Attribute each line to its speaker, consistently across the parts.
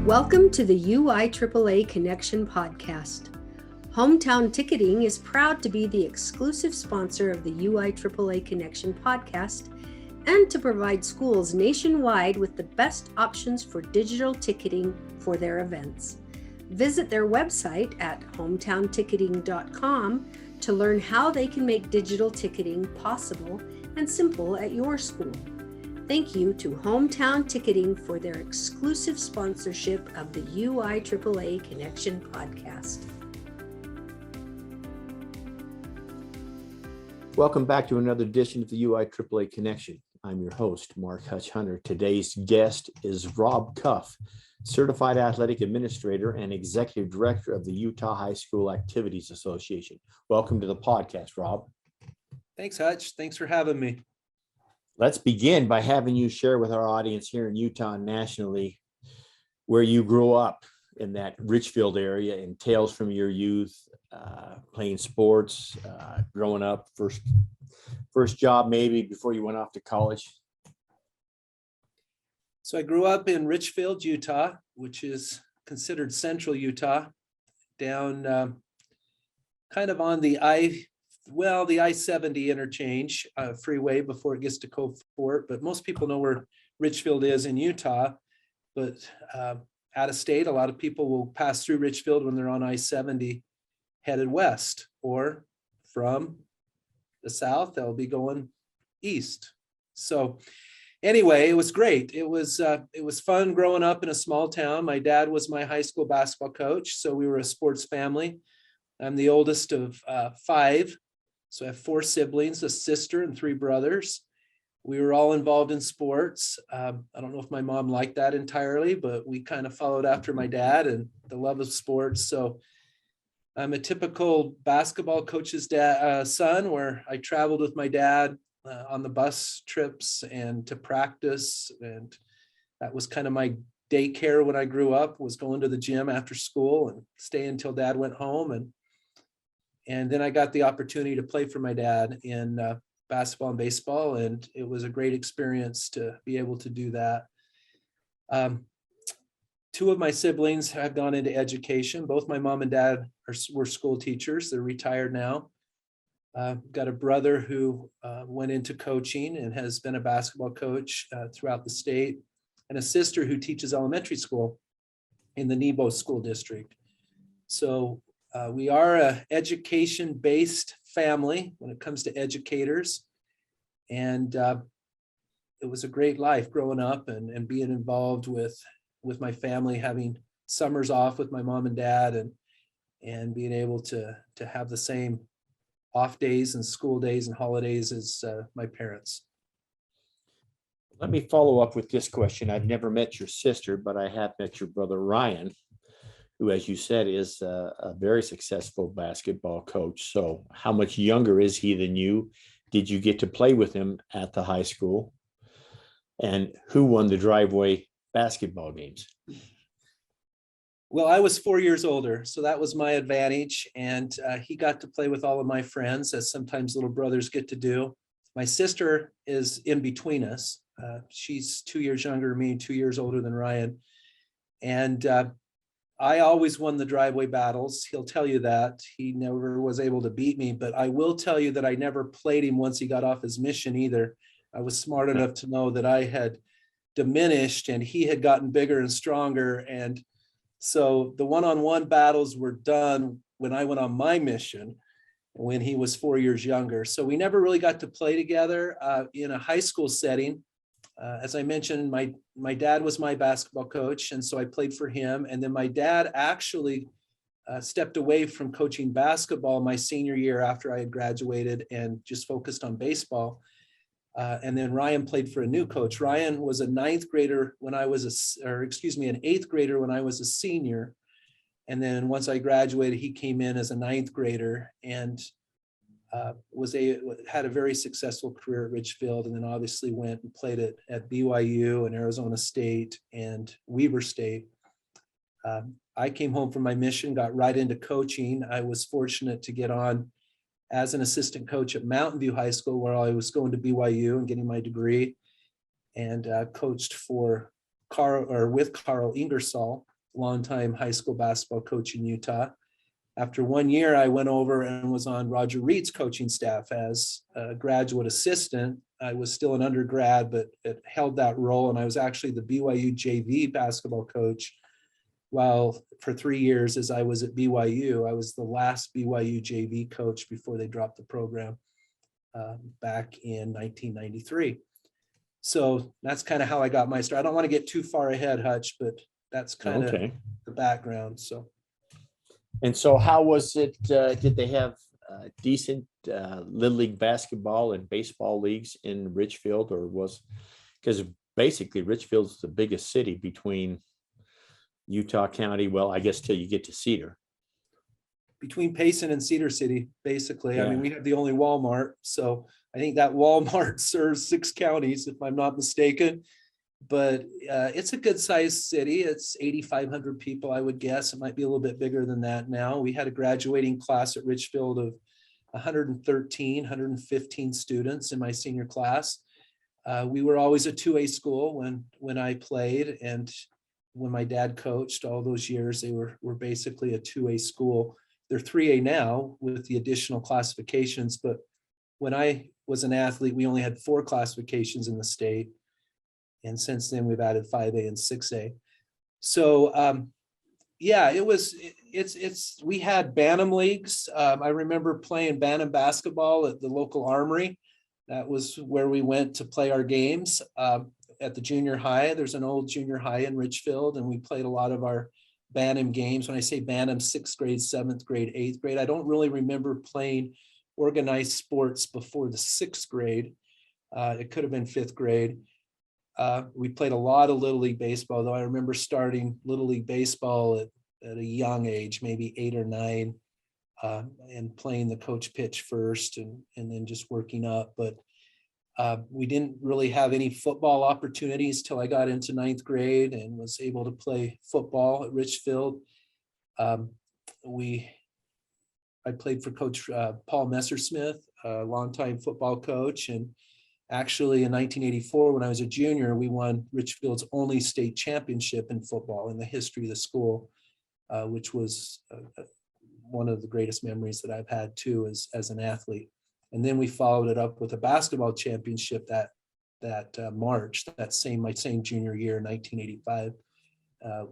Speaker 1: Welcome to the UIAAA Connection podcast. Hometown Ticketing is proud to be the exclusive sponsor of the UIAAA Connection podcast and to provide schools nationwide with the best options for digital ticketing for their events. Visit their website at hometownticketing.com to learn how they can make digital ticketing possible and simple at your school. Thank you to Hometown Ticketing for their exclusive sponsorship of the UIAAA Connection podcast.
Speaker 2: Welcome back to another edition of the UIAAA Connection. I'm your host, Mark Hutch Hunter. Today's guest is Rob Cuff, Certified Athletic Administrator and Executive Director of the Utah High School Activities Association. Welcome to the podcast, Rob.
Speaker 3: Thanks, Hutch. Thanks for having me.
Speaker 2: Let's begin by having you share with our audience here in Utah and nationally where you grew up in that Richfield area and tales from your youth, playing sports, growing up, first job maybe before you went off to college.
Speaker 3: So I grew up in Richfield, Utah, which is considered central Utah, down kind of on the I-70 interchange freeway before it gets to Cove Fort, but most people know where Richfield is in Utah. But out of state, a lot of people will pass through Richfield when they're on I-70 headed west, or from the south, they'll be going east. So anyway, it was great. It was fun growing up in a small town. My dad was my high school basketball coach, so we were a sports family. I'm the oldest of five. So I have four siblings, a sister and three brothers. We were all involved in sports. I don't know if my mom liked that entirely, but we kind of followed after my dad and the love of sports. So I'm a typical basketball coach's son, where I traveled with my dad on the bus trips and to practice. And that was kind of my daycare when I grew up, was going to the gym after school and stay until dad went home. And then I got the opportunity to play for my dad in basketball and baseball, and it was a great experience to be able to do that. Two of my siblings have gone into education. Both my mom and dad were school teachers. They're retired now. Got a brother who went into coaching and has been a basketball coach throughout the state, and a sister who teaches elementary school in the Nebo School District. So we are an education-based family when it comes to educators, and it was a great life growing up and being involved with my family, having summers off with my mom and dad, and being able to have the same off days and school days and holidays as my parents.
Speaker 2: Let me follow up with this question. I've never met your sister, but I have met your brother, Ryan, who, as you said, is a very successful basketball coach. So how much younger is he than you? Did you get to play with him at the high school? And who won the driveway basketball games?
Speaker 3: Well, I was 4 years older, so that was my advantage. And he got to play with all of my friends, as sometimes little brothers get to do. My sister is in between us. She's 2 years younger than me, 2 years older than Ryan. And I always won the driveway battles. He'll tell you that. He never was able to beat me, but I will tell you that I never played him once he got off his mission either. I was smart enough to know that I had diminished and he had gotten bigger and stronger. And so the one-on-one battles were done when I went on my mission, when he was 4 years younger. So we never really got to play together in a high school setting. As I mentioned, my dad was my basketball coach, and so I played for him. And then my dad actually stepped away from coaching basketball my senior year after I had graduated and just focused on baseball. And then Ryan played for a new coach. Ryan was an eighth grader when I was a senior. And then once I graduated, he came in as a ninth grader and had a very successful career at Richfield, and then obviously went and played at BYU and Arizona State and Weber State. I came home from my mission, got right into coaching. I was fortunate to get on as an assistant coach at Mountain View High School, where I was going to BYU and getting my degree, and coached with Carl Ingersoll longtime high school basketball coach in Utah. After 1 year, I went over and was on Roger Reed's coaching staff as a graduate assistant. I was still an undergrad, but it held that role. And I was actually the BYU JV basketball coach. While for 3 years, as I was at BYU, I was the last BYU JV coach before they dropped the program back in 1993. So that's kind of how I got my start. I don't want to get too far ahead, Hutch, but that's kind of
Speaker 2: Okay.
Speaker 3: the background.
Speaker 2: And so how was it? Did they have decent Little League basketball and baseball leagues in Richfield, or because basically Richfield's the biggest city between Utah County, well, I guess till you get to Cedar.
Speaker 3: Between Payson and Cedar City, basically.
Speaker 2: Yeah.
Speaker 3: I mean, we have the only Walmart. So I think that Walmart serves 6 counties, if I'm not mistaken. But it's a good sized city. It's 8,500 people, I would guess. It might be a little bit bigger than that now. We had a graduating class at Richfield of 115 students in my senior class. We were always a 2A school when I played, and when my dad coached all those years, they were basically a 2A school. They're 3A now with the additional classifications, but when I was an athlete, we only had 4 classifications in the state. And since then, we've added 5A and 6A. So yeah, we had Bantam leagues. I remember playing Bantam basketball at the local armory. That was where we went to play our games. At the junior high, there's an old junior high in Richfield, and we played a lot of our Bantam games. When I say Bantam, 6th grade, 7th grade, 8th grade, I don't really remember playing organized sports before the 6th grade. It could have been 5th grade. We played a lot of Little League baseball, though I remember starting Little League baseball at a young age, maybe 8 or 9, and playing the coach pitch first and then just working up. But we didn't really have any football opportunities till I got into 9th grade and was able to play football at Richfield. I played for Coach Paul Messersmith, a longtime football coach. And actually in 1984, when I was a junior, we won Richfield's only state championship in football in the history of the school, which was one of the greatest memories that I've had too as an athlete. And then we followed it up with a basketball championship that March, my same junior year, 1985.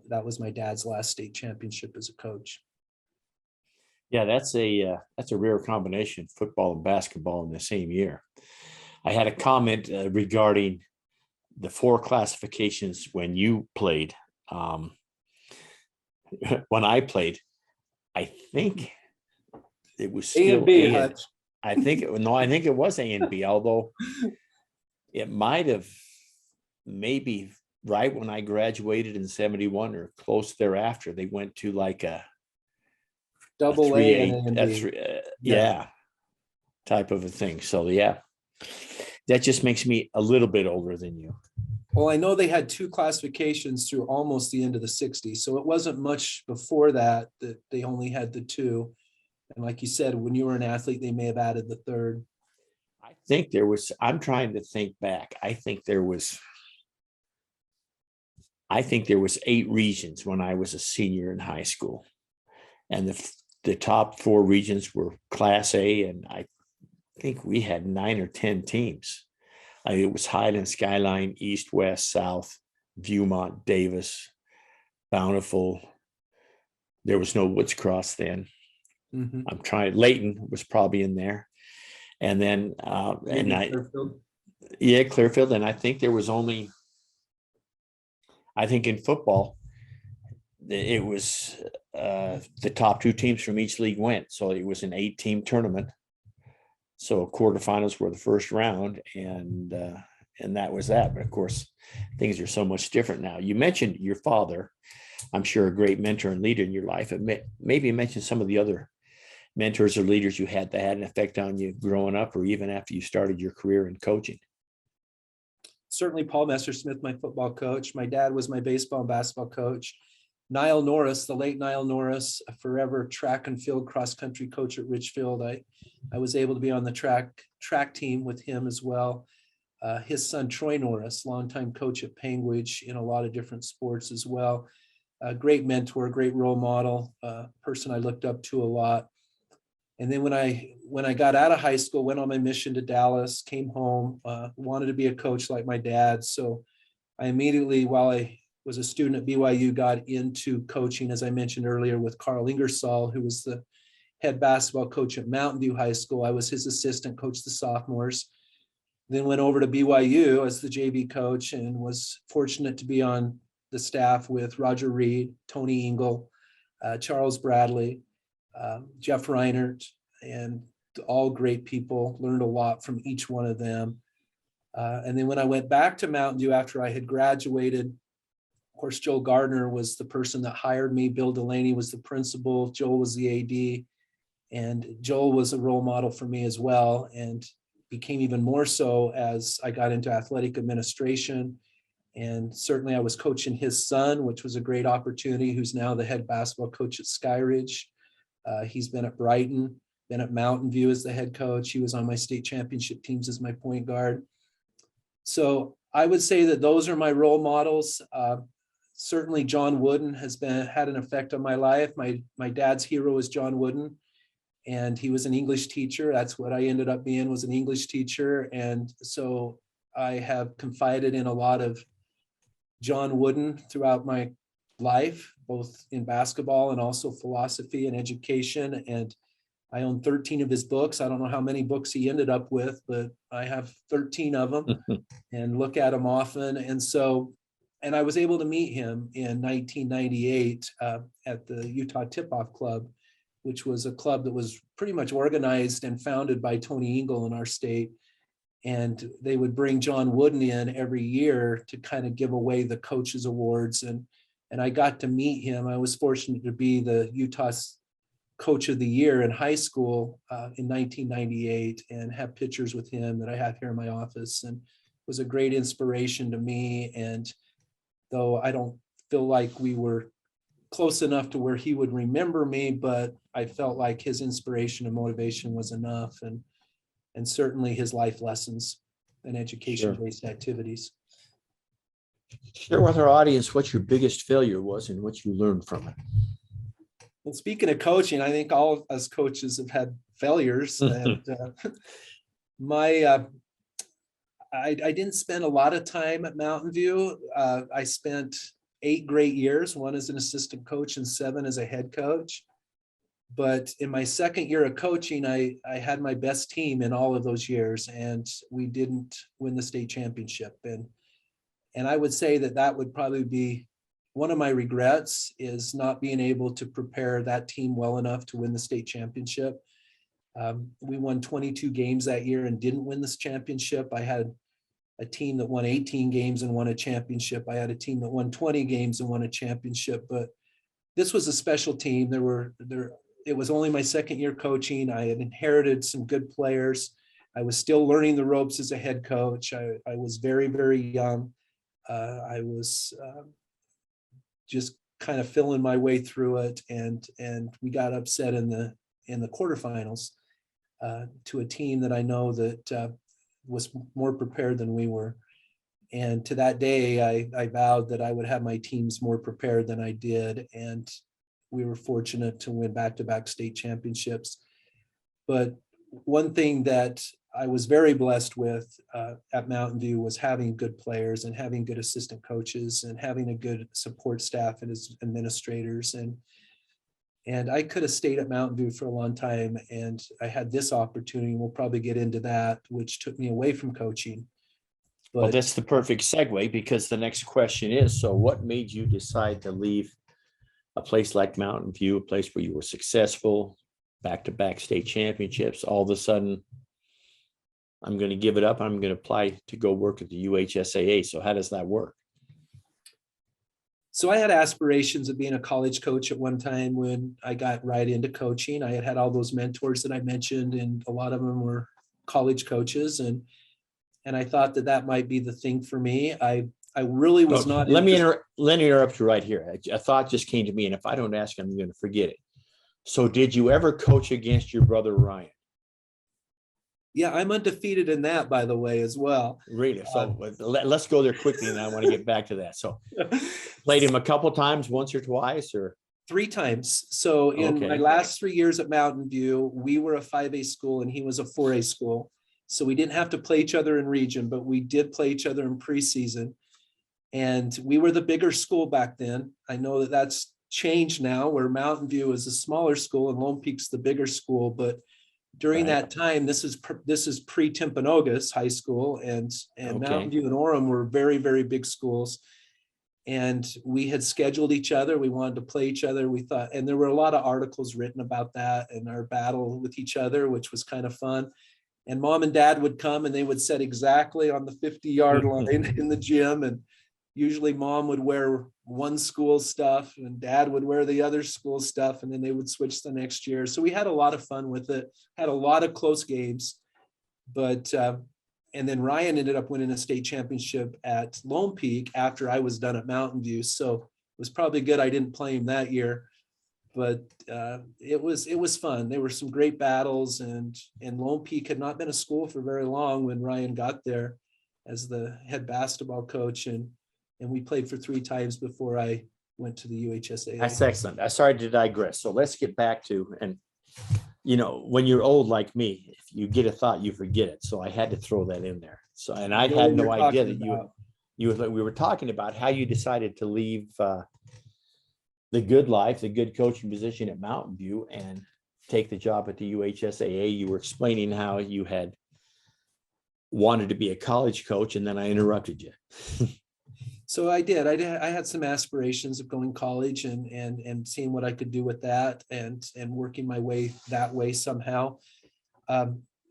Speaker 3: That was my dad's last state championship as a coach.
Speaker 2: Yeah, that's a rare combination, football and basketball in the same year. I had a comment regarding the 4 classifications when you played. When I played, I think it was still
Speaker 3: A and B,
Speaker 2: A.
Speaker 3: Hutch.
Speaker 2: I think it was A and B, although it might have maybe right when I graduated in 71 or close thereafter, they went to like a
Speaker 3: Double A and B.
Speaker 2: Yeah, type of a thing. So yeah, that just makes me a little bit older than you.
Speaker 3: Well, I know they had 2 classifications through almost the end of the 60s. So it wasn't much before that they only had the 2. And like you said, when you were an athlete, they may have added the 3rd.
Speaker 2: I think I'm trying to think back. I think there was 8 regions when I was a senior in high school. And the top 4 regions were Class A, and I think we had 9 or 10 teams. It was Highland, Skyline, East, West, South, Viewmont, Davis, Bountiful. There was no Woods Cross then.
Speaker 3: Mm-hmm.
Speaker 2: Layton was probably in there. And then,
Speaker 3: Clearfield.
Speaker 2: Yeah, Clearfield. And I think there was only, I think in football, it was the top 2 teams from each league went. So it was an 8-team tournament. So quarterfinals were the first round, and that was that. But of course, things are so much different now. You mentioned your father, I'm sure a great mentor and leader in your life. Maybe mention some of the other mentors or leaders you had that had an effect on you growing up, or even after you started your career in coaching.
Speaker 3: Certainly Paul Messersmith, my football coach. My dad was my baseball and basketball coach. Niall Norris, the late Niall Norris, a forever track and field cross country coach at Richfield. I was able to be on the track team with him as well. His son, Troy Norris, longtime coach at Panguitch in a lot of different sports as well. a great mentor, great role model, person I looked up to a lot. And then when I got out of high school, went on my mission to Dallas, came home, wanted to be a coach like my dad. So I immediately, while I was a student at BYU, got into coaching, as I mentioned earlier, with Carl Ingersoll, who was the head basketball coach at Mountain View High School. I was his assistant, coached the sophomores. Then went over to BYU as the JV coach and was fortunate to be on the staff with Roger Reed, Tony Engel, Charles Bradley, Jeff Reinert, and all great people. Learned a lot from each one of them. And then when I went back to Mountain View after I had graduated, of course, Joel Gardner was the person that hired me. Bill Delaney was the principal. Joel was the AD. And Joel was a role model for me as well, and became even more so as I got into athletic administration. And certainly I was coaching his son, which was a great opportunity, who's now the head basketball coach at Skyridge. He's been at Brighton, been at Mountain View as the head coach. He was on my state championship teams as my point guard. So I would say that those are my role models. Certainly John Wooden has had an effect on my life. My dad's hero is John Wooden, and he was an English teacher. That's what I ended up being, was an English teacher. And so I have confided in a lot of John Wooden throughout my life, both in basketball and also philosophy and education. And I own 13 of his books. I don't know how many books he ended up with, but I have 13 of them and look at them often. And I was able to meet him in 1998 at the Utah Tip-Off Club, which was a club that was pretty much organized and founded by Tony Engel in our state. And they would bring John Wooden in every year to kind of give away the coaches awards. And I got to meet him. I was fortunate to be the Utah's coach of the year in high school in 1998 and have pictures with him that I have here in my office, and was a great inspiration to me. And though I don't feel like we were close enough to where he would remember me, but I felt like his inspiration and motivation was enough, and certainly his life lessons and education-based activities.
Speaker 2: Share with our audience what your biggest failure was and what you learned from it.
Speaker 3: Well, speaking of coaching, I think all of us coaches have had failures. And I didn't spend a lot of time at Mountain View. I spent 8 great years, 1 as an assistant coach and 7 as a head coach. But in my second year of coaching, I had my best team in all of those years, and we didn't win the state championship. And I would say that would probably be one of my regrets, is not being able to prepare that team well enough to win the state championship. We won 22 games that year and didn't win this championship. I had a team that won 18 games and won a championship. I had a team that won 20 games and won a championship. But this was a special team. It was only my second year coaching. I had inherited some good players. I was still learning the ropes as a head coach. I was very, very young. I was just kind of feeling my way through it, and we got upset in the quarterfinals to a team that I know that was more prepared than we were. And to that day, I vowed that I would have my teams more prepared than I did, and we were fortunate to win back-to-back state championships. But one thing that I was very blessed with at Mountain View was having good players and having good assistant coaches and having a good support staff and as administrators. And I could have stayed at Mountain View for a long time, and I had this opportunity. We'll probably get into that, which took me away from coaching. But
Speaker 2: well, that's the perfect segue, because the next question is, so what made you decide to leave a place like Mountain View, a place where you were successful, back-to-back state championships? All of a sudden, I'm going to give it up. I'm going to apply to go work at the UHSAA. So how does that work?
Speaker 3: So I had aspirations of being a college coach at one time when I got right into coaching. I had all those mentors that I mentioned, and a lot of them were college coaches. And I thought that might be the thing for me. I really was not.
Speaker 2: Let me interrupt you right here. A thought just came to me, and if I don't ask, I'm going to forget it. So did you ever coach against your brother, Ryan?
Speaker 3: Yeah, I'm undefeated in that, by the way, as well.
Speaker 2: Really? So let's go there quickly, and I want to get back to that. So played him a couple times, once or twice, or
Speaker 3: 3 times. So in my
Speaker 2: Okay.
Speaker 3: last 3 years at Mountain View, we were a 5A school and he was a 4A school. So we didn't have to play each other in region, but we did play each other in preseason. And we were the bigger school back then. I know that that's changed now, where Mountain View is a smaller school and Lone Peak's the bigger school. But during
Speaker 2: Right.
Speaker 3: that time, this is pre-Timpanogos High School, and
Speaker 2: Okay.
Speaker 3: Mountain View and Orem were very, very big schools. And we had scheduled each other. We wanted to play each other. We thought, and there were a lot of articles written about that and our battle with each other, which was kind of fun. And mom and dad would come and they would set exactly on the 50-yard line in the gym. And usually mom would wear one school stuff and dad would wear the other school stuff. And then they would switch the next year. So we had a lot of fun with it, had a lot of close games. But and then Ryan ended up winning a state championship at Lone Peak after I was done at Mountain View. So it was probably good I didn't play him that year. But it was fun. There were some great battles, and Lone Peak had not been a school for very long when Ryan got there as the head basketball coach, and we played for 3 times before I went to the UHSAA.
Speaker 2: That's excellent. I'm sorry to digress. So let's get back to, and when you're old like me, if you get a thought, you forget it. So I had to throw that in there. So, and I had no idea that we were talking about how you decided to leave the good life, the good coaching position at Mountain View, and take the job at the UHSAA. You were explaining how you had wanted to be a college coach, and then I interrupted you.
Speaker 3: So I did. I had some aspirations of going college and seeing what I could do with that, and working my way that way somehow.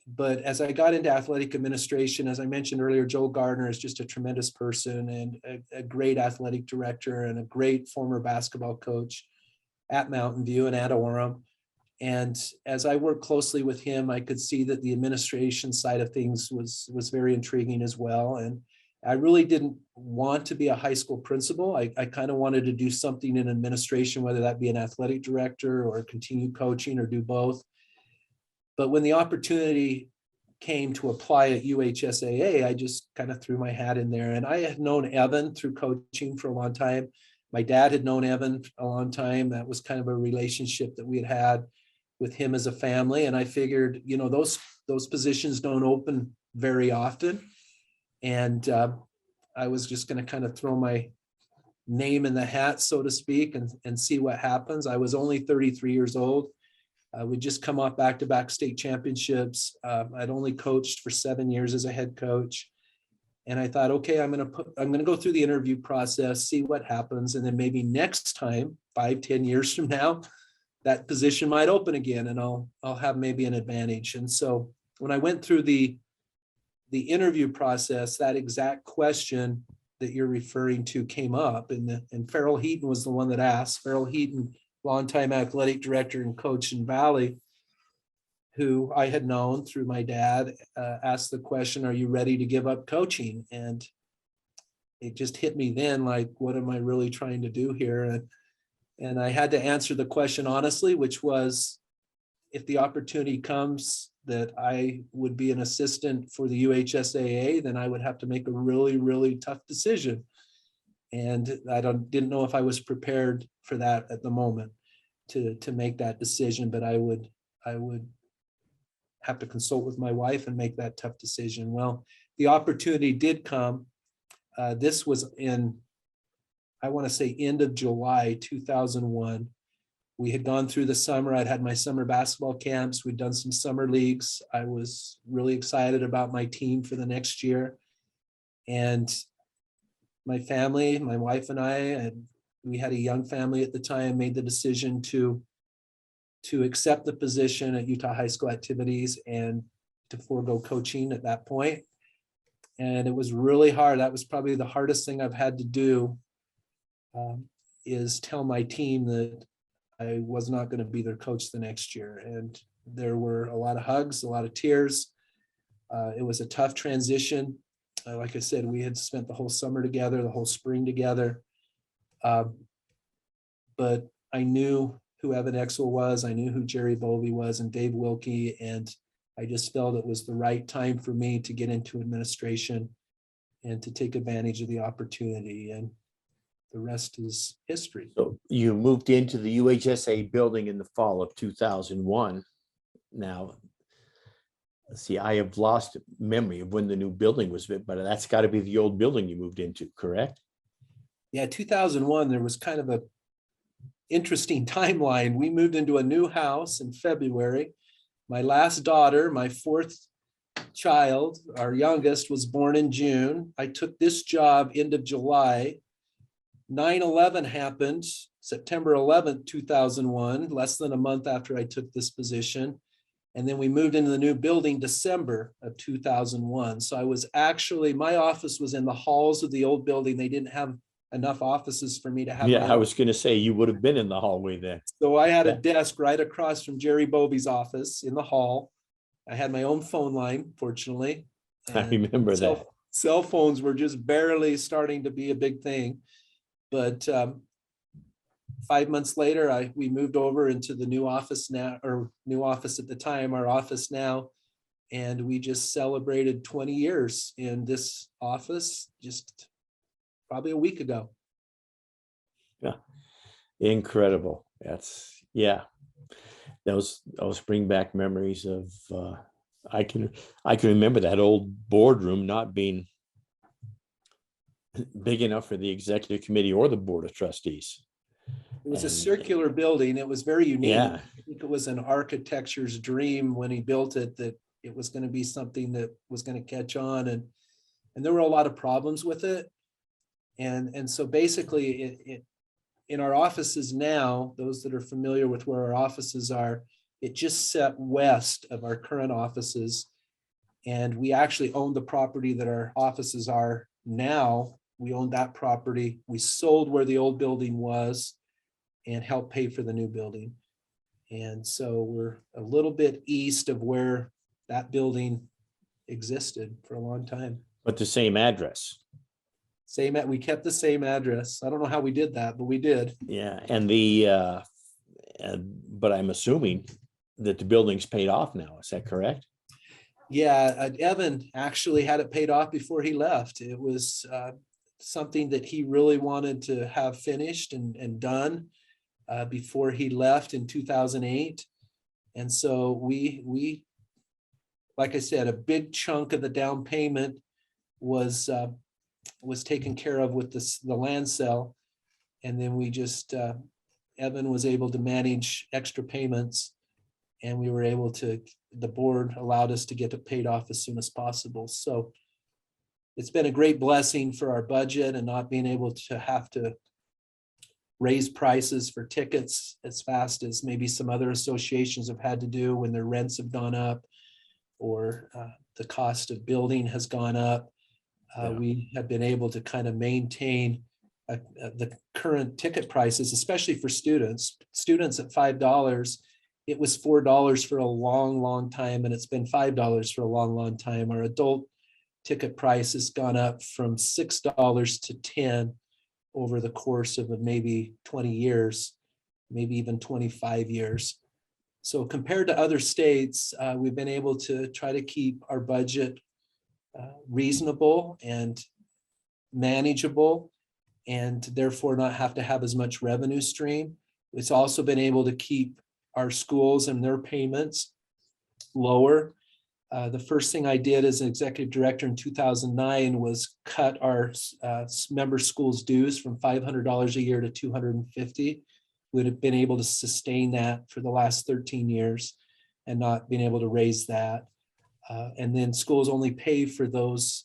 Speaker 3: But as I got into athletic administration, as I mentioned earlier, Joel Gardner is just a tremendous person and a great athletic director and a great former basketball coach at Mountain View and at Orem. And as I worked closely with him, I could see that the administration side of things was very intriguing as well. And I really didn't want to be a high school principal. I kind of wanted to do something in administration, whether that be an athletic director or continue coaching or do both. But when the opportunity came to apply at UHSAA, I just kind of threw my hat in there. And I had known Evan through coaching for a long time. My dad had known Evan a long time. That was kind of a relationship that we had with him as a family. And I figured, those positions don't open very often. And I was just going to kind of throw my name in the hat, so to speak, and see what happens. I was only 33 years old. We'd just come off back-to-back state championships. I'd only coached for 7 years as a head coach. And I thought, okay, I'm going to go through the interview process, see what happens. And then maybe next time, 5-10 years from now, that position might open again and I'll have maybe an advantage. And so when I went through the interview process, that exact question that you're referring to came up, and Farrell Heaton was the one that asked. Farrell Heaton, longtime athletic director and coach in Valley, who I had known through my dad, asked the question, are you ready to give up coaching? And it just hit me then, like, what am I really trying to do here? And I had to answer the question honestly, which was, if the opportunity comes that I would be an assistant for the UHSAA, then I would have to make a really, really tough decision. And I didn't know if I was prepared for that at the moment to make that decision, but I would have to consult with my wife and make that tough decision. Well, the opportunity did come. This was in, I want to say, end of July 2001. We had gone through the summer. I'd had my summer basketball camps. We'd done some summer leagues. I was really excited about my team for the next year. And my family, my wife and I, we had a young family at the time, made the decision to accept the position at Utah High School Activities and to forego coaching at that point. And it was really hard. That was probably the hardest thing I've had to do, is tell my team that I was not going to be their coach the next year. And there were a lot of hugs, a lot of tears. It was a tough transition. Like I said, we had spent the whole summer together, the whole spring together. But I knew who Evan Exel was. I knew who Jerry Bovey was and Dave Wilkie. And I just felt it was the right time for me to get into administration and to take advantage of the opportunity, and the rest is history.
Speaker 2: So you moved into the UHSAA building in the fall of 2001. Now, see, I have lost memory of when the new building was built, but that's got to be the old building you moved into, correct?
Speaker 3: Yeah, 2001, there was kind of a interesting timeline. We moved into a new house in February. My last daughter, my fourth child, our youngest, was born in June. I took this job end of July. 9/11 happened September 11th, 2001, less than a month after I took this position. And then we moved into the new building December of 2001. So I was actually, my office was in the halls of the old building. They didn't have enough offices for me to have.
Speaker 2: Yeah, I was going to say you would have been in the hallway then.
Speaker 3: So I had a desk right across from Jerry Bobby's office in the hall. I had my own phone line, fortunately.
Speaker 2: I remember that.
Speaker 3: Cell phones were just barely starting to be a big thing. But 5 months later, we moved over into the new office now, or new office at the time, our office now. And we just celebrated 20 years in this office just probably a week ago.
Speaker 2: Yeah, incredible. That's, yeah. Those bring back memories of, I can remember that old boardroom not being big enough for the executive committee or the board of trustees.
Speaker 3: It was a circular building. It was very unique.
Speaker 2: Yeah.
Speaker 3: I think it was an architecture's dream when he built it, that it was going to be something that was going to catch on. And there were a lot of problems with it. And so basically in our offices now, those that are familiar with where our offices are, it just set west of our current offices. And we actually own the property that our offices are now. We own that property. We sold where the old building was and helped pay for the new building. And so we're a little bit east of where that building existed for a long time.
Speaker 2: But the same address.
Speaker 3: We kept the same address. I don't know how we did that, but we did.
Speaker 2: Yeah, and but I'm assuming that the building's paid off now. Is that correct?
Speaker 3: Yeah, Evan actually had it paid off before he left. It was something that he really wanted to have finished and done before he left in 2008. And so we, like I said, a big chunk of the down payment was taken care of with the land sale. And then we just, Evan was able to manage extra payments, and we were able to, the board allowed us to get it paid off as soon as possible. So it's been a great blessing for our budget, and not being able to have to raise prices for tickets as fast as maybe some other associations have had to do when their rents have gone up, or the cost of building has gone up. We have been able to kind of maintain the current ticket prices, especially for students. Students at $5, it was $4 for a long time, and it's been $5 for a long time. Our adult ticket price has gone up from $6 to $10 over the course of maybe 20 years, maybe even 25 years. So compared to other states, we've been able to try to keep our budget reasonable and manageable, and therefore not have to have as much revenue stream. It's also been able to keep our schools and their payments lower. The first thing I did as an executive director in 2009 was cut our member schools dues from $500 a year to $250. We'd have been able to sustain that for the last 13 years and not been able to raise that. And then schools only pay for those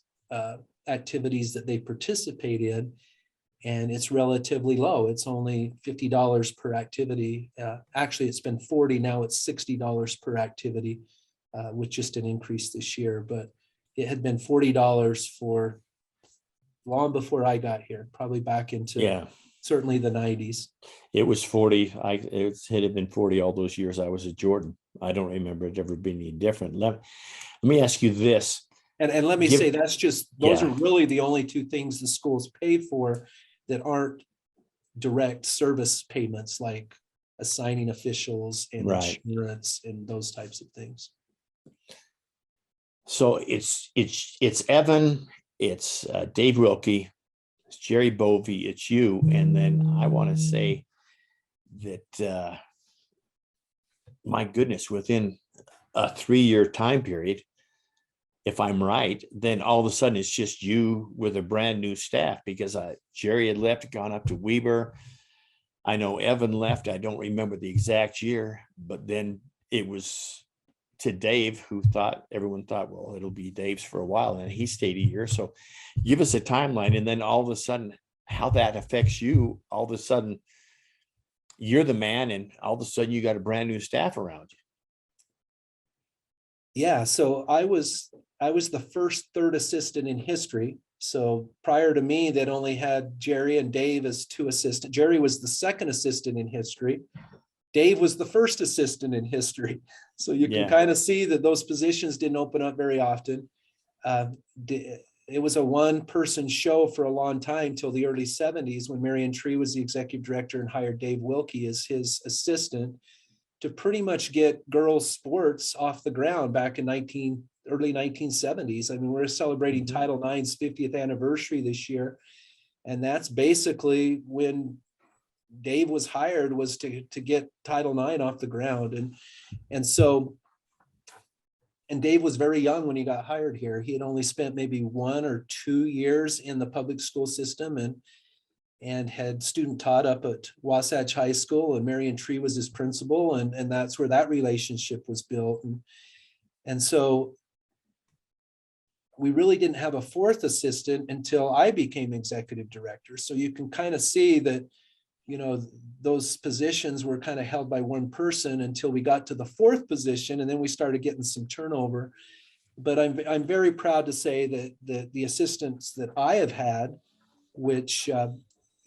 Speaker 3: activities that they participate in, and it's relatively low. It's only $50 per activity. Actually, it's been $40, now it's $60 per activity, with just an increase this year. But it had been $40 for long before I got here, probably back into certainly the 90s.
Speaker 2: It was 40. It had been 40 all those years I was at Jordan. I don't remember it ever being any different. Let me ask you this.
Speaker 3: And let me say, that's just, those are really the only two things the schools pay for that aren't direct service payments, like assigning officials and insurance and those types of things.
Speaker 2: So it's Evan, it's Dave Wilkie, it's Jerry Bovee, it's you, and then I want to say that my goodness, within a 3-year time period, if I'm right, then all of a sudden it's just you with a brand new staff, because Jerry had left, gone up to Weber. I know Evan left. I don't remember the exact year, but then it was to Dave, who everyone thought, well, it'll be Dave's for a while, and he stayed a year. So give us a timeline, and then all of a sudden how that affects you. All of a sudden you're the man, and all of a sudden you got a brand new staff around you.
Speaker 3: Yeah, so I was the first third assistant in history. So prior to me, they'd only had Jerry and Dave as 2 assistants. Jerry was the second assistant in history. Dave was the first assistant in history. So you can kind of see that those positions didn't open up very often. It was a one-person show for a long time till the early 70s, when Marion Tree was the executive director and hired Dave Wilkie as his assistant to pretty much get girls' sports off the ground back in early 1970s. I mean, we're celebrating Title IX's 50th anniversary this year. And that's basically when Dave was hired, was to get Title IX off the ground. And Dave was very young when he got hired here. He had only spent maybe 1 or 2 years in the public school system, and had student taught up at Wasatch High School, and Marion Tree was his principal. And that's where that relationship was built. And so we really didn't have a 4th assistant until I became executive director. So you can kind of see that, you know, those positions were kind of held by one person until we got to the 4th position, and then we started getting some turnover. But I'm very proud to say that the assistants that I have had, which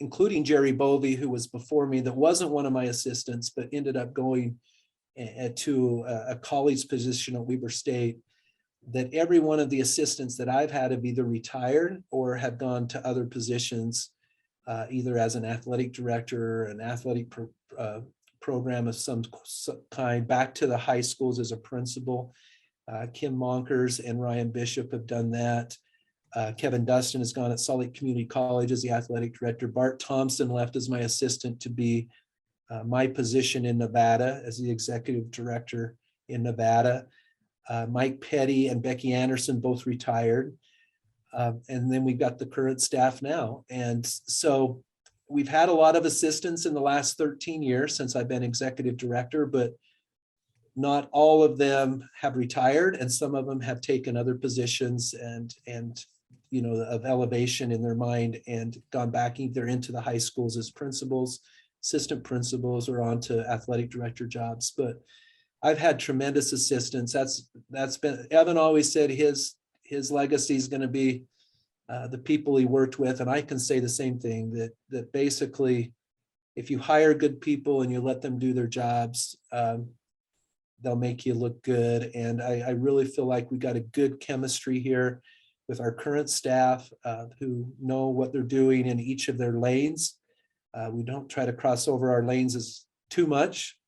Speaker 3: including Jerry Bovee, who was before me, that wasn't one of my assistants, but ended up going to a college position at Weber State, that every one of the assistants that I've had have either retired or have gone to other positions, either as an athletic director, an athletic program of some kind, back to the high schools as a principal. Kim Monkers and Ryan Bishop have done that. Kevin Dustin has gone at Salt Lake Community College as the athletic director. Bart Thompson left as my assistant to be my position in Nevada as the executive director in Nevada. Mike Petty and Becky Anderson both retired. And then we've got the current staff now. And so we've had a lot of assistants in the last 13 years since I've been executive director, but not all of them have retired, and some of them have taken other positions and you know, of elevation in their mind, and gone back either into the high schools as principals, assistant principals, or onto athletic director jobs. But I've had tremendous assistants. That's been, Evan always said his legacy is going to be the people he worked with. And I can say the same thing, that basically, if you hire good people and you let them do their jobs, they'll make you look good. And I really feel like we got a good chemistry here with our current staff who know what they're doing in each of their lanes. We don't try to cross over our lanes as too much.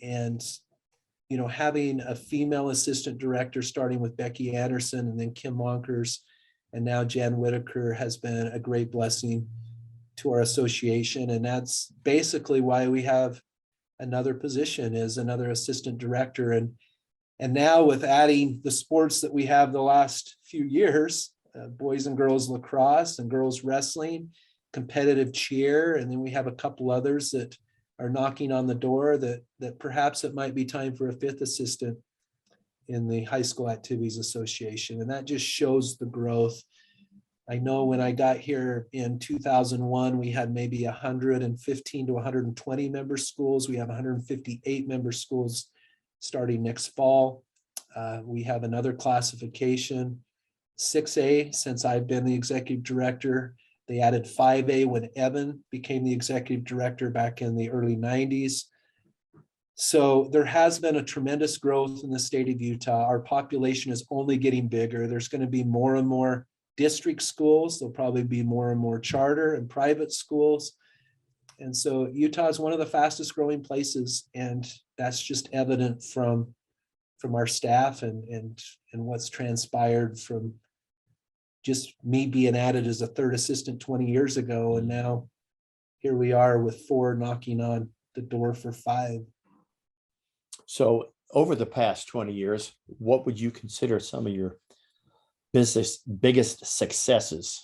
Speaker 3: And, you know, having a female assistant director, starting with Becky Anderson and then Kim Monkers and now Jan Whitaker, has been a great blessing to our association. And that's basically why we have another position as another assistant director. And now with adding the sports that we have the last few years, boys and girls lacrosse and girls wrestling, competitive cheer, and then we have a couple others that are knocking on the door, that perhaps it might be time for a 5th assistant in the High School Activities Association. And that just shows the growth. I know when I got here in 2001, we had maybe 115 to 120 member schools. We have 158 member schools starting next fall. We have another classification, 6A, since I've been the executive director. They added 5A when Evan became the executive director back in the early 90s. So there has been a tremendous growth in the state of Utah. Our population is only getting bigger. There's going to be more and more district schools. There'll probably be more and more charter and private schools. And so Utah is one of the fastest growing places. And that's just evident from our staff and what's transpired from just me being added as a third assistant 20 years ago. And now here we are with 4 knocking on the door for 5.
Speaker 2: So over the past 20 years, what would you consider some of your biggest successes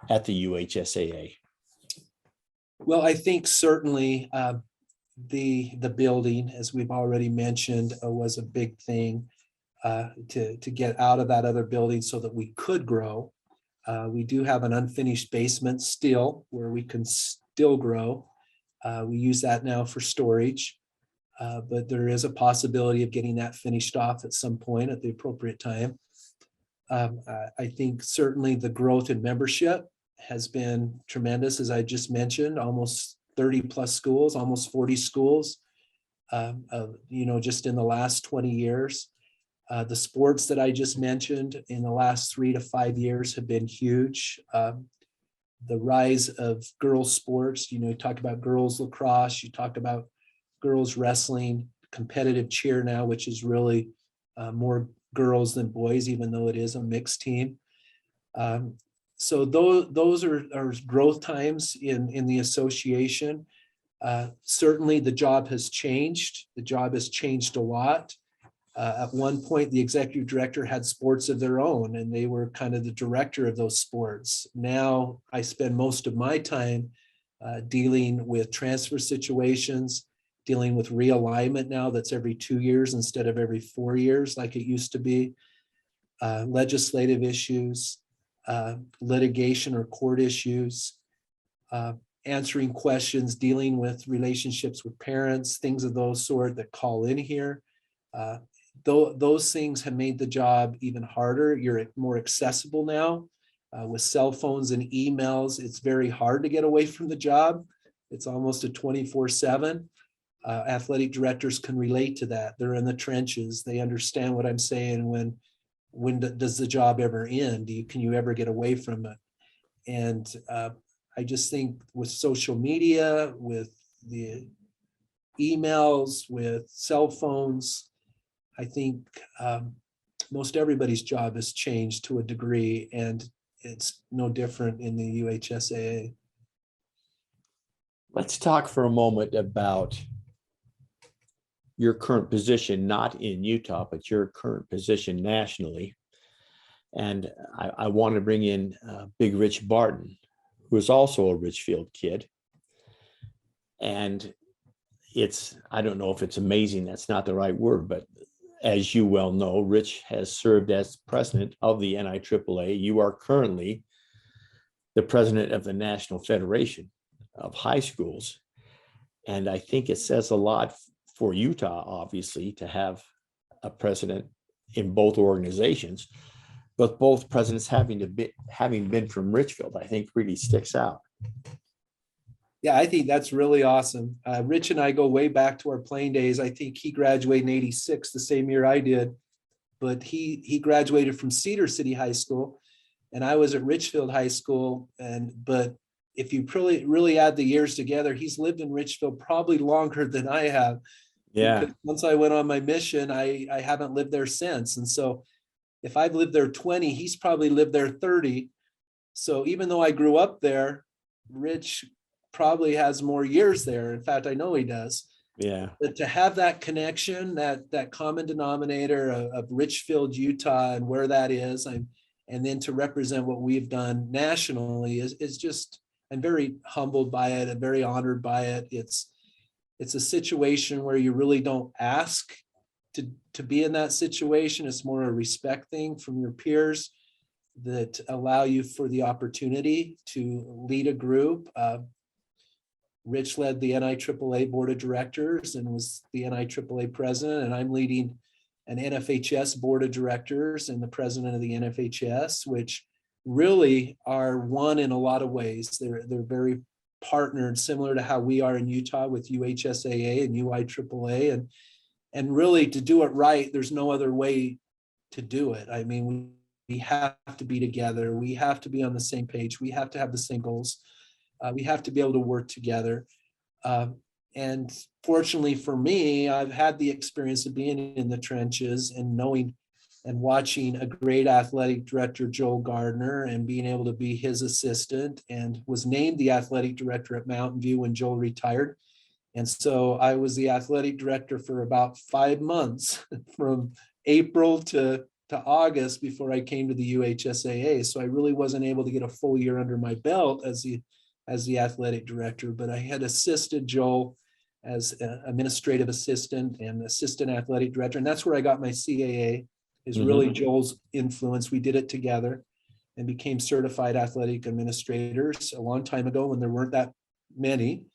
Speaker 2: at the UHSAA?
Speaker 3: Well, I think certainly the building, as we've already mentioned, was a big thing to get out of that other building so that we could grow. We do have an unfinished basement still where we can still grow. We use that now for storage, but there is a possibility of getting that finished off at some point at the appropriate time. I think certainly the growth in membership has been tremendous, as I just mentioned, almost 30 plus schools, almost 40 schools, just in the last 20 years. The sports that I just mentioned in the last 3 to 5 years have been huge. The rise of girls sports, you talk about girls lacrosse, you talk about girls wrestling, competitive cheer now, which is really more girls than boys, even though it is a mixed team. So those are growth times in the association. Certainly the job has changed. The job has changed a lot. At one point, the executive director had sports of their own, and they were kind of the director of those sports. Now I spend most of my time dealing with transfer situations, dealing with realignment now that's every 2 years instead of every 4 years like it used to be, legislative issues, litigation or court issues, answering questions, dealing with relationships with parents, things of those sort that call in here. Those things have made the job even harder. You're more accessible now with cell phones and emails. It's very hard to get away from the job. It's almost a 24/7. Athletic directors can relate to that. They're in the trenches. They understand what I'm saying. When does the job ever end? Can you ever get away from it? And I just think with social media, with the emails, with cell phones, I think most everybody's job has changed to a degree, and it's no different in the UHSAA.
Speaker 2: Let's talk for a moment about your current position, not in Utah, but your current position nationally. And I want to bring in Big Rich Barton, who is also a Richfield kid. And I don't know if it's amazing, that's not the right word, but as you well know, Rich has served as president of the NIAAA. You are currently the president of the National Federation of High Schools. And I think it says a lot for Utah, obviously, to have a president in both organizations, but both presidents having been from Richfield, I think really sticks out.
Speaker 3: Yeah, I think that's really awesome. Rich and I go way back to our playing days. I think he graduated in '86, the same year I did, but he graduated from Cedar City High School, and I was at Richfield High School. But if you really add the years together, he's lived in Richfield probably longer than I have.
Speaker 2: Yeah.
Speaker 3: Because once I went on my mission, I haven't lived there since. And so if I've lived there 20, he's probably lived there 30. So even though I grew up there, Rich probably has more years there. In fact, I know he does.
Speaker 2: Yeah.
Speaker 3: But to have that connection, that common denominator of Richfield, Utah, and where that is, and then to represent what we've done nationally is just, I'm very humbled by it. I'm very honored by it. It's a situation where you really don't ask to be in that situation. It's more a respect thing from your peers that allow you for the opportunity to lead a group. Rich led the NIAAA board of directors and was the NIAAA president, and I'm leading an NFHS board of directors and the president of the NFHS, which really are one in a lot of ways. They're very partnered, similar to how we are in Utah with UHSAA and UIAAA, and really to do it right, there's no other way to do it. I mean, we have to be together. We have to be on the same page. We have to have the same goals. We have to be able to work together. And fortunately for me, I've had the experience of being in the trenches and knowing and watching a great athletic director, Joel Gardner, and being able to be his assistant, and was named the athletic director at Mountain View when Joel retired. And so I was the athletic director for about 5 months from April to August before I came to the UHSAA. So I really wasn't able to get a full year under my belt as the athletic director, but I had assisted Joel as an administrative assistant and assistant athletic director. And that's where I got my CAA, is really Joel's influence. We did it together and became certified athletic administrators a long time ago when there weren't that many.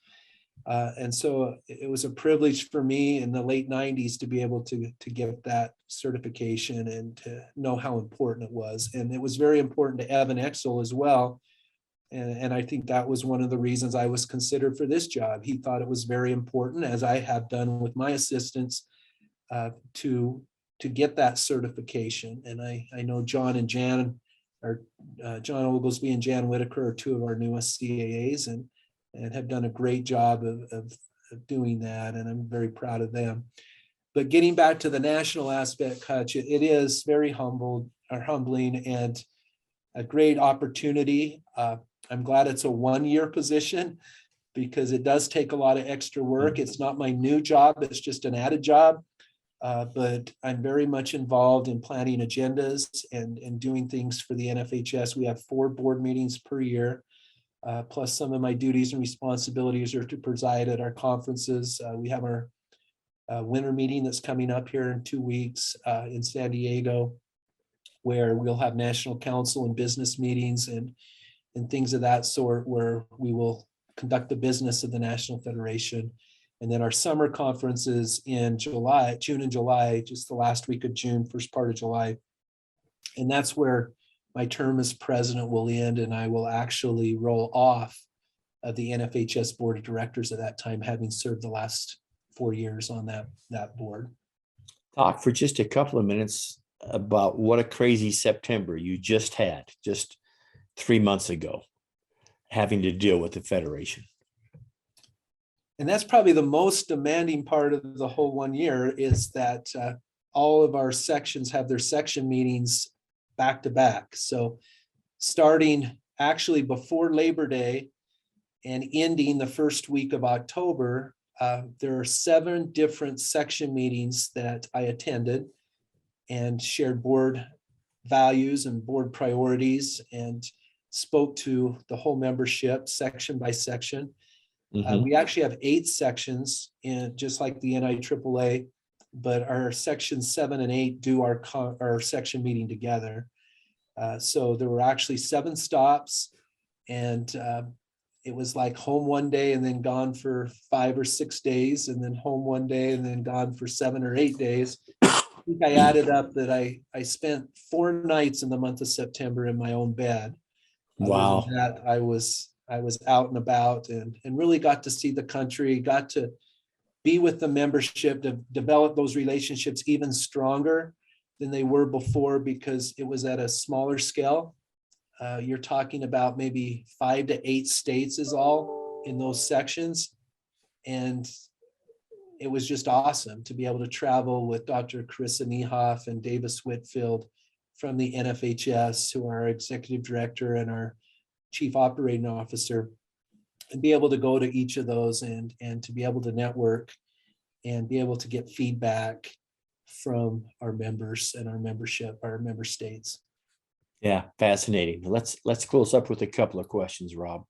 Speaker 3: And so it was a privilege for me in the late 90s to be able to get that certification and to know how important it was. And it was very important to Evan Exel as well. And I think that was one of the reasons I was considered for this job. He thought it was very important, as I have done with my assistants, to get that certification. And I know John and Jan, or John Oglesby and Jan Whitaker, are two of our newest CAAs, and have done a great job of doing that. And I'm very proud of them. But getting back to the national aspect, Hutch, it is very humbling and a great opportunity. I'm glad it's a 1-year position because it does take a lot of extra work. It's not my new job, it's just an added job. But I'm very much involved in planning agendas and doing things for the NFHS. We have 4 board meetings per year. Plus some of my duties and responsibilities are to preside at our conferences. We have our winter meeting that's coming up here in 2 weeks in San Diego, where we'll have national council and business meetings and things of that sort, where we will conduct the business of the National Federation. And then our summer conferences in June and July, just the last week of June, first part of July. And that's where my term as president will end, and I will actually roll off of the NFHS board of directors at that time, having served the last 4 years on that board.
Speaker 2: Talk for just a couple of minutes about what a crazy September you just had, just 3 months ago, having to deal with the Federation.
Speaker 3: And that's probably the most demanding part of the whole 1 year, is that all of our sections have their section meetings back to back. So starting actually before Labor Day and ending the first week of October, there are 7 different section meetings that I attended and shared board values and board priorities and spoke to the whole membership section by section. We actually have 8 sections, in just like the NIAAA, but our sections 7 and 8 do our section meeting together. So there were actually 7 stops, and it was like home one day and then gone for 5 or 6 days, and then home one day and then gone for 7 or 8 days. I think I added up that I spent 4 nights in the month of September in my own bed.
Speaker 2: Wow.
Speaker 3: Other than that, I was out and about and really got to see the country, got to be with the membership, to develop those relationships even stronger than they were before, because it was at a smaller scale. You're talking about maybe 5 to 8 states is all in those sections. And it was just awesome to be able to travel with Dr. Carissa Niehoff and Davis Whitfield from the NFHS, who are our executive director and our chief operating officer, and be able to go to each of those and to be able to network and be able to get feedback from our members and our membership, our member states.
Speaker 2: Yeah, fascinating. Let's close up with a couple of questions, Rob.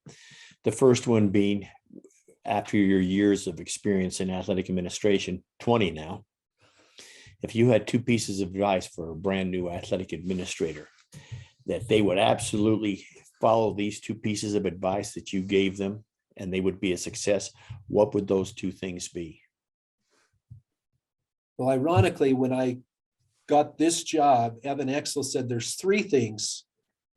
Speaker 2: The first one being, after your years of experience in athletic administration, 20 now, if you had 2 pieces of advice for a brand new athletic administrator that they would absolutely follow these 2 pieces of advice that you gave them and they would be a success, what would those 2 things be?
Speaker 3: Well, ironically, when I got this job, Evan Exel said there's 3 things,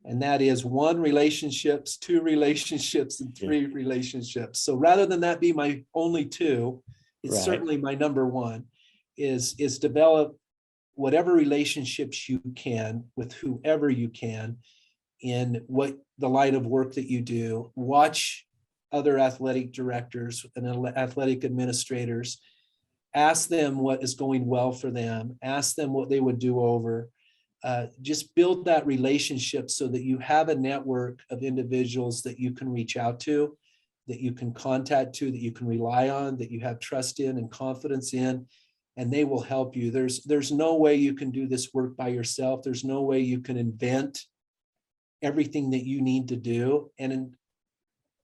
Speaker 3: and that is 1, relationships, 2, relationships, and 3 relationships. So rather than that be my only 2, it's certainly my number 1, is develop whatever relationships you can with whoever you can in what the line of work that you do. Watch other athletic directors and athletic administrators. Ask them what is going well for them. Ask them what they would do over. Just build that relationship so that you have a network of individuals that you can reach out to, that you can contact to, that you can rely on, that you have trust in and confidence in, and they will help you. There's no way you can do this work by yourself. There's no way you can invent everything that you need to do. And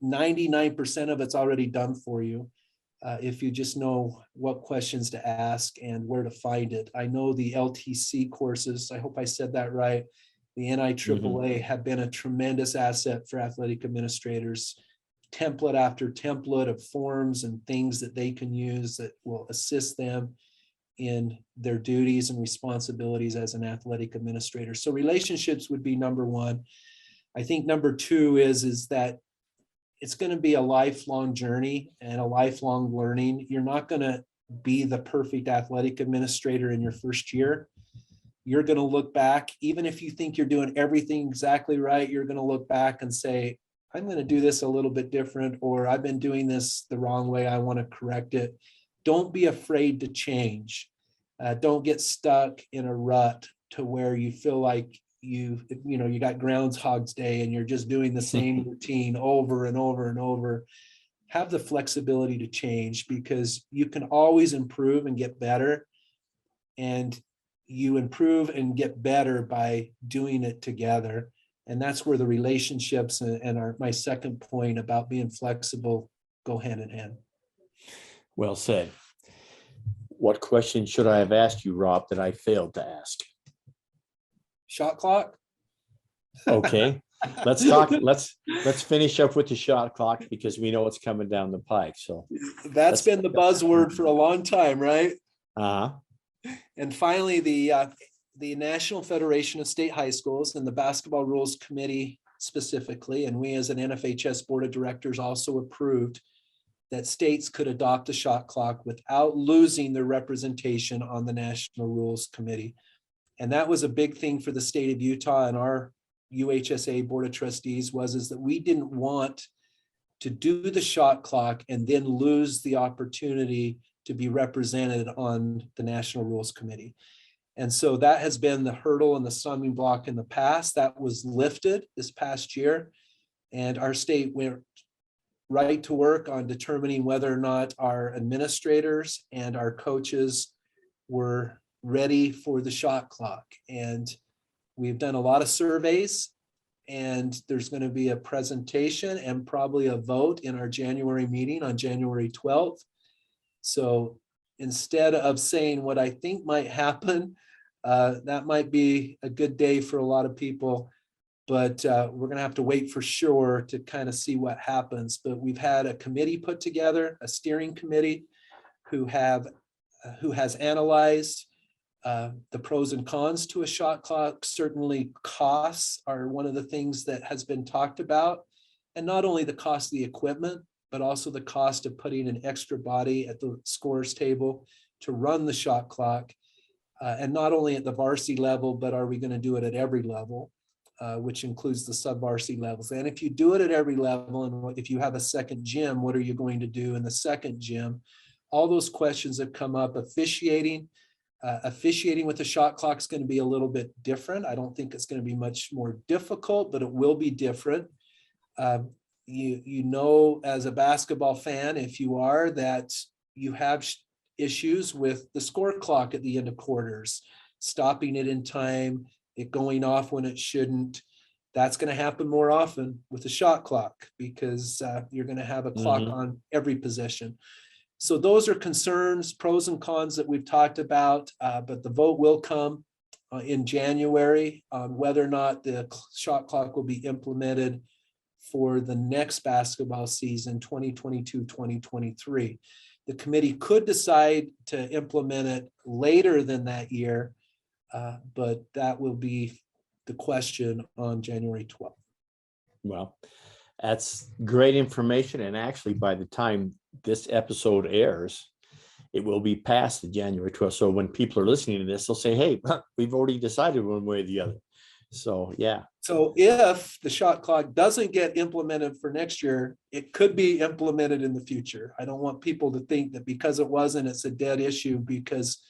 Speaker 3: 99% of it's already done for you. If you just know what questions to ask and where to find it. I know the LTC courses, I hope I said that right, the NIAAA have been a tremendous asset for athletic administrators. Template after template of forms and things that they can use that will assist them in their duties and responsibilities as an athletic administrator. So relationships would be number one. I think number two is that it's going to be a lifelong journey and a lifelong learning. You're not going to be the perfect athletic administrator in your first year. You're going to look back, even if you think you're doing everything exactly right, you're going to look back and say, I'm going to do this a little bit different, or I've been doing this the wrong way. I want to correct it. Don't be afraid to change. Don't get stuck in a rut to where you feel like you got Groundhog's Day and you're just doing the same routine over and over and over. Have the flexibility to change, because you can always improve and get better. And you improve and get better by doing it together. And that's where the relationships and my second point about being flexible go hand in hand.
Speaker 2: Well said. What question should I have asked you, Rob, that I failed to ask?
Speaker 3: Shot clock.
Speaker 2: Okay, let's finish up with the shot clock, because we know it's coming down the pike. So
Speaker 3: that's been the buzzword for a long time, right? And finally, the National Federation of State High Schools and the Basketball Rules Committee specifically, and we as an NFHS Board of Directors also approved that states could adopt a shot clock without losing their representation on the National Rules Committee. And that was a big thing for the state of Utah and our UHSAA Board of Trustees is that we didn't want to do the shot clock and then lose the opportunity to be represented on the National Rules Committee. And so that has been the hurdle and the stumbling block in the past. That was lifted this past year, and our state went right to work on determining whether or not our administrators and our coaches were ready for the shot clock. And we've done a lot of surveys, and there's going to be a presentation and probably a vote in our January meeting on January 12th. So instead of saying what I think might happen, that might be a good day for a lot of people, but we're going to have to wait for sure to kind of see what happens. But we've had a committee put together, a steering committee, who has analyzed the pros and cons to a shot clock. Certainly costs are one of the things that has been talked about, and not only the cost of the equipment, but also the cost of putting an extra body at the scorer's table to run the shot clock. And not only at the varsity level, but are we going to do it at every level, which includes the sub-varsity levels. And if you do it at every level, and if you have a second gym, what are you going to do in the second gym? All those questions have come up. Officiating with the shot clock is going to be a little bit different. I don't think it's going to be much more difficult, but it will be different. You know, as a basketball fan, if you are, that you have issues with the score clock at the end of quarters, stopping it in time, it going off when it shouldn't. That's going to happen more often with the shot clock, because you're going to have a clock on every possession. So those are concerns, pros and cons that we've talked about, but the vote will come in January on whether or not the shot clock will be implemented for the next basketball season, 2022-2023. The committee could decide to implement it later than that year, but that will be the question on January 12th.
Speaker 2: Well, that's great information. And actually, by the time this episode airs, it will be past the January 12th. So when people are listening to this, they'll say, hey, we've already decided one way or the other. So, yeah.
Speaker 3: So if the shot clock doesn't get implemented for next year, it could be implemented in the future. I don't want people to think that because it wasn't, it's a dead issue, because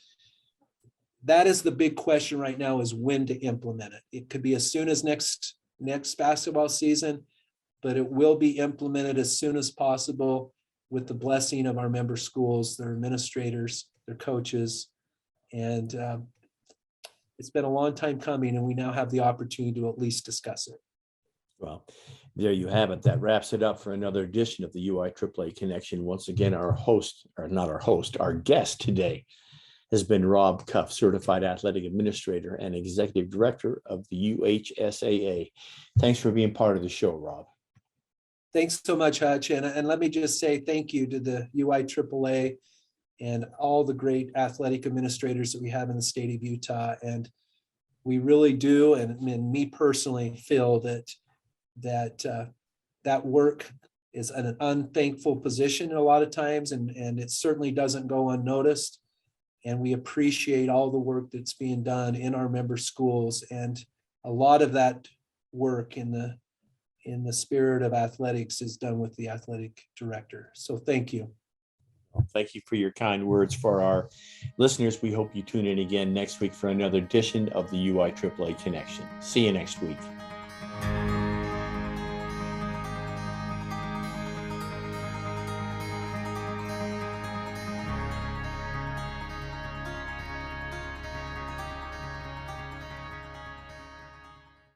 Speaker 3: that is the big question right now, is when to implement it. It could be as soon as next basketball season, but it will be implemented as soon as possible with the blessing of our member schools, their administrators, their coaches. And it's been a long time coming, and we now have the opportunity to at least discuss it.
Speaker 2: Well, there you have it. That wraps it up for another edition of the UIAAA Connection. Once again, our guest today has been Rob Cuff, Certified Athletic Administrator and Executive Director of the UHSAA. Thanks for being part of the show, Rob.
Speaker 3: Thanks so much, Hutch. And let me just say thank you to the UIAAA and all the great athletic administrators that we have in the state of Utah. And we really do, and me personally, feel that work is an unthankful position a lot of times, and it certainly doesn't go unnoticed. And we appreciate all the work that's being done in our member schools, and a lot of that work in the spirit of athletics is done with the athletic director. So thank you.
Speaker 2: Thank you for your kind words. For our listeners, we hope you tune in again next week for another edition of the UIAAA Connection. See you next week.